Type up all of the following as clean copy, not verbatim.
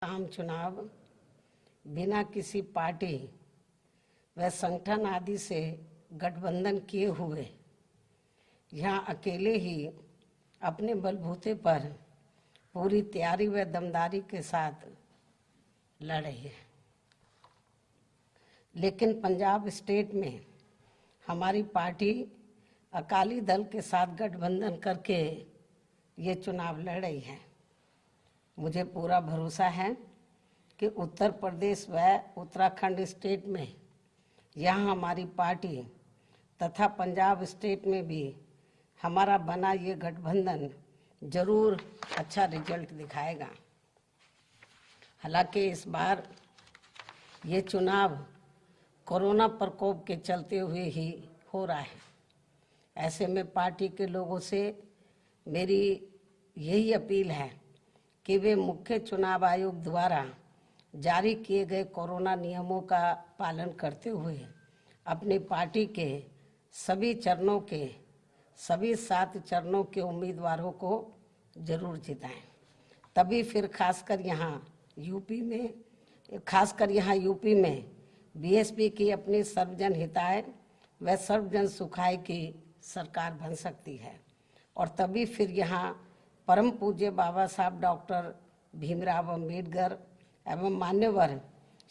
आम चुनाव बिना किसी पार्टी व संगठन आदि से गठबंधन किए हुए यहाँ अकेले ही अपने बलबूते पर पूरी तैयारी व दमदारी के साथ लड़े हैं। लेकिन पंजाब स्टेट में हमारी पार्टी अकाली दल के साथ गठबंधन करके ये चुनाव लड़ रही है। मुझे पूरा भरोसा है कि उत्तर प्रदेश व उत्तराखंड स्टेट में यहाँ हमारी पार्टी तथा पंजाब स्टेट में भी हमारा बना ये गठबंधन जरूर अच्छा रिजल्ट दिखाएगा। हालांकि इस बार ये चुनाव कोरोना प्रकोप के चलते हुए ही हो रहा है। ऐसे में पार्टी के लोगों से मेरी यही अपील है कि वे मुख्य चुनाव आयोग द्वारा जारी किए गए कोरोना नियमों का पालन करते हुए अपनी पार्टी के सभी चरणों के सभी 7 चरणों के उम्मीदवारों को जरूर जिताएं। तभी फिर खासकर यहाँ यूपी में बीएसपी की अपनी सर्वजन हिताय व सर्वजन सुखाय की सरकार बन सकती है। और तभी फिर यहाँ परम पूज्य बाबा साहब डॉक्टर भीमराव अंबेडकर एवं मान्यवर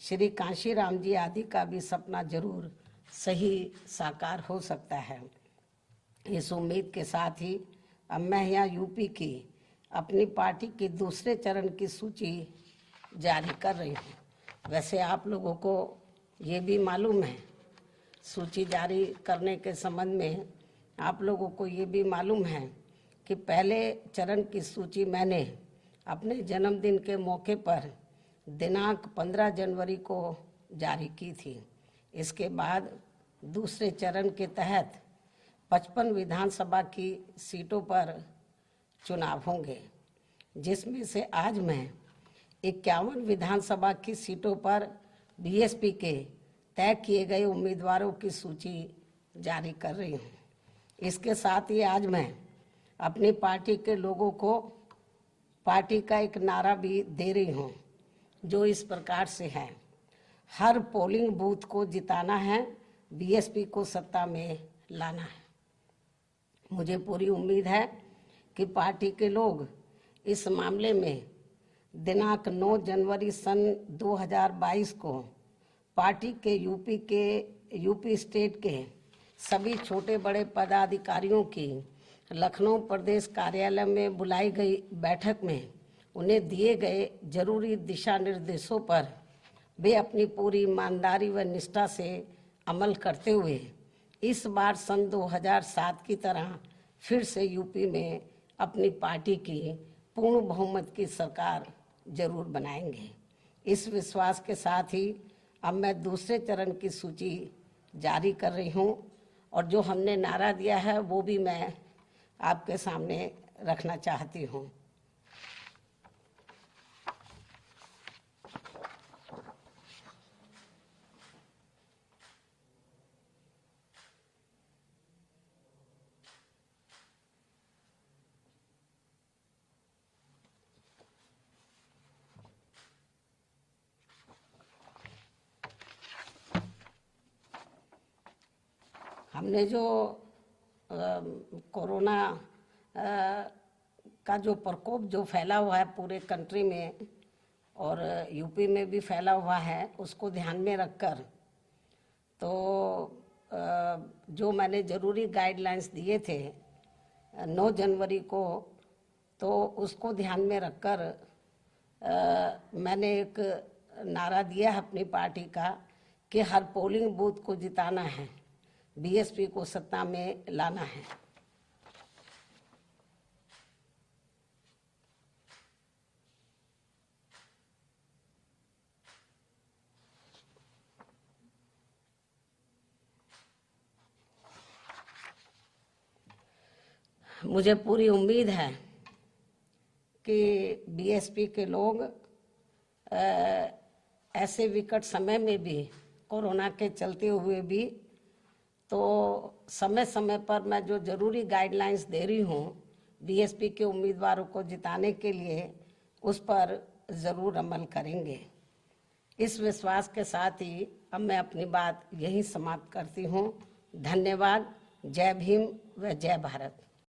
श्री कांशीराम जी आदि का भी सपना जरूर सही साकार हो सकता है। इस उम्मीद के साथ ही अब मैं यहाँ यूपी की अपनी पार्टी की दूसरे चरण की सूची जारी कर रही हूँ। वैसे आप लोगों को ये भी मालूम है, सूची जारी करने के संबंध में आप लोगों को ये भी मालूम है कि पहले चरण की सूची मैंने अपने जन्मदिन के मौके पर दिनांक 15 जनवरी को जारी की थी। इसके बाद दूसरे चरण के तहत 55 विधानसभा की सीटों पर चुनाव होंगे, जिसमें से आज मैं 51 विधानसभा की सीटों पर बीएसपी के तय किए गए उम्मीदवारों की सूची जारी कर रही हूँ। इसके साथ ही आज मैं अपनी पार्टी के लोगों को पार्टी का एक नारा भी दे रही हूँ, जो इस प्रकार से है: हर पोलिंग बूथ को जिताना है, बीएसपी को सत्ता में लाना है। मुझे पूरी उम्मीद है कि पार्टी के लोग इस मामले में दिनांक 9 जनवरी सन 2022 को पार्टी के यूपी स्टेट के सभी छोटे बड़े पदाधिकारियों की लखनऊ प्रदेश कार्यालय में बुलाई गई बैठक में उन्हें दिए गए जरूरी दिशा निर्देशों पर वे अपनी पूरी ईमानदारी व निष्ठा से अमल करते हुए इस बार सन 2007 की तरह फिर से यूपी में अपनी पार्टी की पूर्ण बहुमत की सरकार जरूर बनाएंगे। इस विश्वास के साथ ही अब मैं दूसरे चरण की सूची जारी कर रही हूँ और जो हमने नारा दिया है वो भी मैं आपके सामने रखना चाहती हूँ। हमने जो कोरोना का जो प्रकोप जो फैला हुआ है पूरे कंट्री में और यूपी में भी फैला हुआ है, उसको ध्यान में रखकर तो जो मैंने जरूरी गाइडलाइंस दिए थे 9 जनवरी को, तो उसको ध्यान में रखकर मैंने एक नारा दिया है अपनी पार्टी का कि हर पोलिंग बूथ को जिताना है, बीएसपी को सत्ता में लाना है। मुझे पूरी उम्मीद है कि बीएसपी के लोग ऐसे विकट समय में भी कोरोना के चलते हुए भी तो समय समय पर मैं जो जरूरी गाइडलाइंस दे रही हूँ बीएसपी के उम्मीदवारों को जिताने के लिए, उस पर जरूर अमल करेंगे। इस विश्वास के साथ ही अब मैं अपनी बात यहीं समाप्त करती हूँ। धन्यवाद। जय भीम व जय भारत।